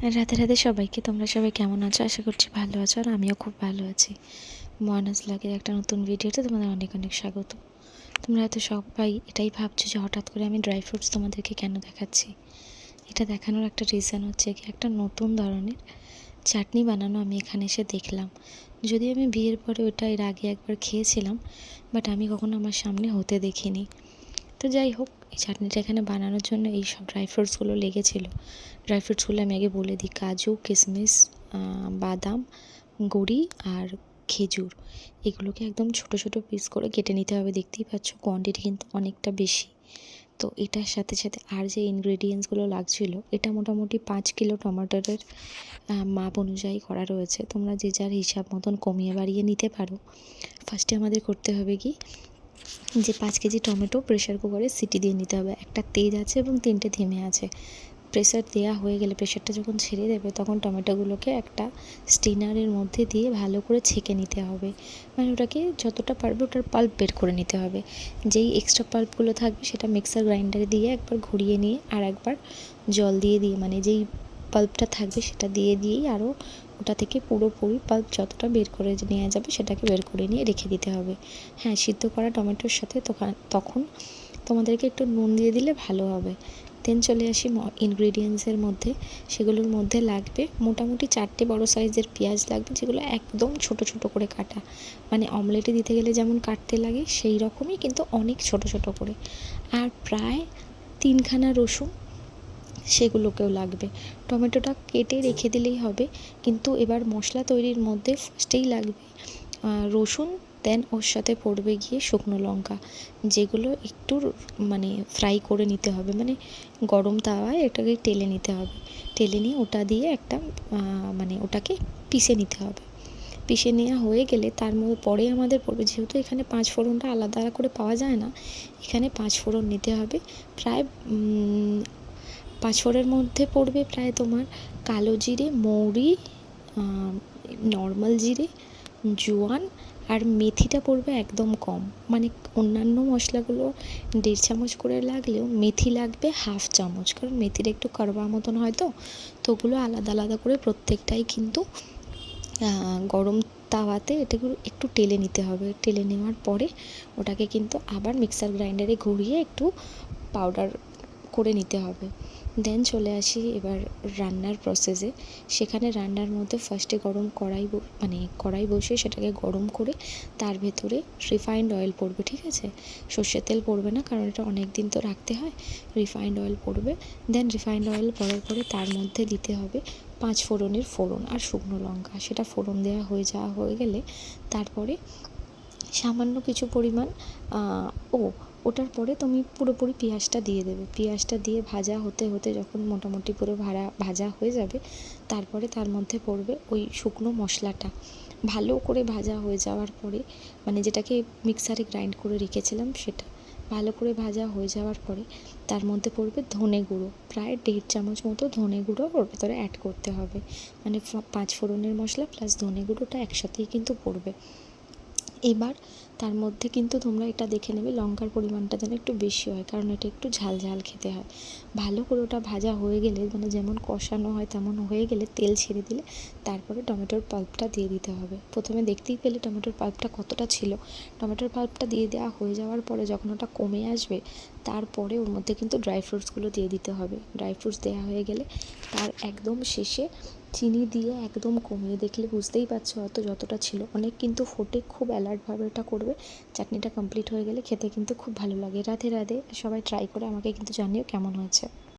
রাধে রাধে সবাইকে। তোমরা সবাই কেমন আছো? আশা করছি ভালো আছো, আর আমিও খুব ভালো আছি। ময়নাস ব্লগের একটা নতুন ভিডিওতে তোমাদের অনেক অনেক স্বাগত। তোমরা হয়তো সবাই এটাই ভাবছো যে হঠাৎ করে আমি ড্রাই ফ্রুটস তোমাদেরকে কেন দেখাচ্ছি। এটা দেখানোর একটা রিজন হচ্ছে কি, একটা নতুন ধরনের চাটনি বানানো আমি এখানে এসে দেখলাম। যদি আমি বিয়ের পরে ওটা এর আগে একবার খেয়েছিলাম, বাট আমি কখনো আমার সামনে হতে দেখিনি। তো যাই হোক, এই চাটনিটা এখানে বানানোর জন্য এই সব ড্রাই ফ্রুটসগুলো লেগেছিলো। ড্রাই ফ্রুটসগুলো আমি আগে বলে দিই: কাজু, কিশমিশ, বাদাম, গুড়ি আর খেজুর। এগুলোকে একদম ছোট ছোট পিস করে কেটে নিতে হবে। দেখতেই পাচ্ছ কোয়ান্টিটি কিন্তু অনেকটা বেশি। তো এটার সাথে সাথে আর যে ইনগ্রেডিয়েন্টসগুলো লাগছিলো, এটা মোটামুটি 5 কিলো টমেটোর মাপ অনুযায়ী করা রয়েছে। তোমরা যে যার হিসাব মতন কমিয়ে বাড়িয়ে নিতে পারো। ফার্স্টে আমাদের করতে হবে কি, যে 5 কেজি টমেটো প্রেশার কুকারে সিটি দিয়ে নিতে হবে। একটা তেজ আছে এবং 3টে ধিমে আছে। প্রেশার দেওয়া হয়ে গেলে, প্রেশারটা যখন ছেড়ে দেবে, তখন টমেটোগুলোকে একটা স্টিনারের মধ্যে দিয়ে ভালো করে ছেঁকে নিতে হবে। মানে ওটাকে যতটা পারবে ওটার পাল্প বের করে নিতে হবে। যেই এক্সট্রা পাল্পগুলো থাকবে সেটা মিক্সার গ্রাইন্ডারে দিয়ে একবার ঘুরিয়ে নিয়ে আর একবার জল দিয়ে মানে যেই পাল্পটা থাকবে সেটা দিয়েই আরও ওটা থেকে পুরোপুরি পাল্প যতটা বের করে নেওয়া যাবে সেটাকে বের করে নিয়ে রেখে দিতে হবে। হ্যাঁ, সিদ্ধ করা টমেটোর সাথে তখন তোমাদেরকে একটু নুন দিয়ে দিলে ভালো হবে। দেন চলে আসি ইনগ্রিডিয়েন্টসের মধ্যে। সেগুলোর মধ্যে লাগবে মোটামুটি 4টে বড় সাইজের পেঁয়াজ লাগবে, যেগুলো একদম ছোট ছোট করে কাটা। মানে অমলেটে দিতে গেলে যেমন কাটতে লাগে সেই রকমই, কিন্তু অনেক ছোট ছোট করে। আর প্রায় 3খানা রসুন, সেগুলোকেও লাগবে। টমেটোটা কেটে রেখে দিলেই হবে, কিন্তু এবার মশলা তৈরির মধ্যে ফার্স্টেই লাগবে রসুন। দেন ওর সাথে পড়বে গিয়ে শুকনো লঙ্কা, যেগুলো একটু মানে ফ্রাই করে নিতে হবে। মানে গরম তাওয়ায় এটাকে টেলে নিতে হবে। টেলে নিয়ে ওটা দিয়ে একটা মানে ওটাকে পিষে নিতে হবে। পিষে নেওয়া হয়ে গেলে তার মধ্যে পরে আমাদের পড়বে, যেহেতু এখানে 5 ফোড়নটা আলাদা করে পাওয়া যায় না, এখানে 5 ফোড়ন নিতে হবে। প্রায় 5 ফোড়নের মধ্যে পড়বে প্রায় তোমার কালো জিরে, মৌরি, নর্মাল জিরে, জোয়ান আর মেথিটা পড়বে একদম কম। মানে অন্যান্য মশলাগুলো 1.5 চামচ করে লাগলেও মেথি লাগবে 1/2 চামচ, কারণ মেথিটা একটু কারবা মতন হয়। তো ওগুলো আলাদা আলাদা করে প্রত্যেকটাই কিন্তু গরম তাওয়াতে এটাকে একটু টেলে নিতে হবে। টেলে নেওয়ার পরে ওটাকে কিন্তু আবার মিক্সার গ্রাইন্ডারে ঘুরিয়ে একটু পাউডার করে নিতে হবে। দেন চলে আসি এবার রান্নার প্রসেসে। সেখানে রান্নার মধ্যে ফার্স্টে কড়াই বসে সেটাকে গরম করে তার ভেতরে রিফাইন্ড অয়েল পড়বে। ঠিক আছে, সর্ষের তেল পড়বে না, কারণ এটা অনেক দিন তো রাখতে হয়। রিফাইন্ড অয়েল পড়বে। দেন রিফাইন্ড অয়েল পড়ার পরে তার মধ্যে দিতে হবে 5 ফোড়নের ফোড়ন আর শুকনো লঙ্কা। সেটা ফোড়ন দেওয়া হয়ে গেলে তারপরে সামান্য কিছু পরিমাণ ওটার পরে তুমি পুরোপুরি পেঁয়াজটা দিয়ে দেবে। পেঁয়াজটা দিয়ে ভাজা হতে হতে যখন মোটামুটি পুরো ভাজা হয়ে যাবে, তারপরে তার মধ্যে পড়বে ওই শুকনো মশলাটা। ভালো করে ভাজা হয়ে যাওয়ার পরে, মানে যেটাকে মিক্সারে গ্রাইন্ড করে রেখেছিলাম, সেটা ভালো করে ভাজা হয়ে যাওয়ার পরে তার মধ্যে পড়বে ধনে গুঁড়ো। প্রায় 1.5 চামচ মতো ধনে গুঁড়ো ওর ভেতরে অ্যাড করতে হবে। মানে 5 ফোড়নের মশলা প্লাস ধনে গুঁড়োটা একসাথেই কিন্তু পড়বে। এবার তার মধ্যে কিন্তু তোমরা এটা দেখে নেবে লঙ্কার পরিমাণটা যেন একটু বেশি হয়, কারণ এটা একটু ঝাল ঝাল খেতে হয়। ভালো করে ওটা ভাজা হয়ে গেলে, মানে যেমন কষানো হয় তেমন হয়ে গেলে, তেল ছেড়ে দিলে তারপরে টমেটোর পাল্পটা দিয়ে দিতে হবে। প্রথমে দেখতেই পেলে টমেটোর পাল্পটা কতটা ছিল। টমেটোর পাল্পটা দিয়ে দেওয়া হয়ে যাওয়ার পরে যখন ওটা কমে আসবে, তারপরে ওর মধ্যে কিন্তু ড্রাই ফ্রুটসগুলো দিয়ে দিতে হবে। ড্রাই ফ্রুটস দেওয়া হয়ে গেলে তার একদম শেষে চিনি দিয়ে একদম কমিয়ে, দেখলে বুঝতেই পারছো যতটা ছিল। অনেক কিন্তু ফোটে, খুব অ্যালার্টভাবে এটা করবে। চাটনিটা কমপ্লিট হয়ে গেলে খেতে কিন্তু খুব ভালো লাগে। রাধে রাধে, সবাই ট্রাই করে আমাকে কিন্তু জানিও কেমন হয়েছে।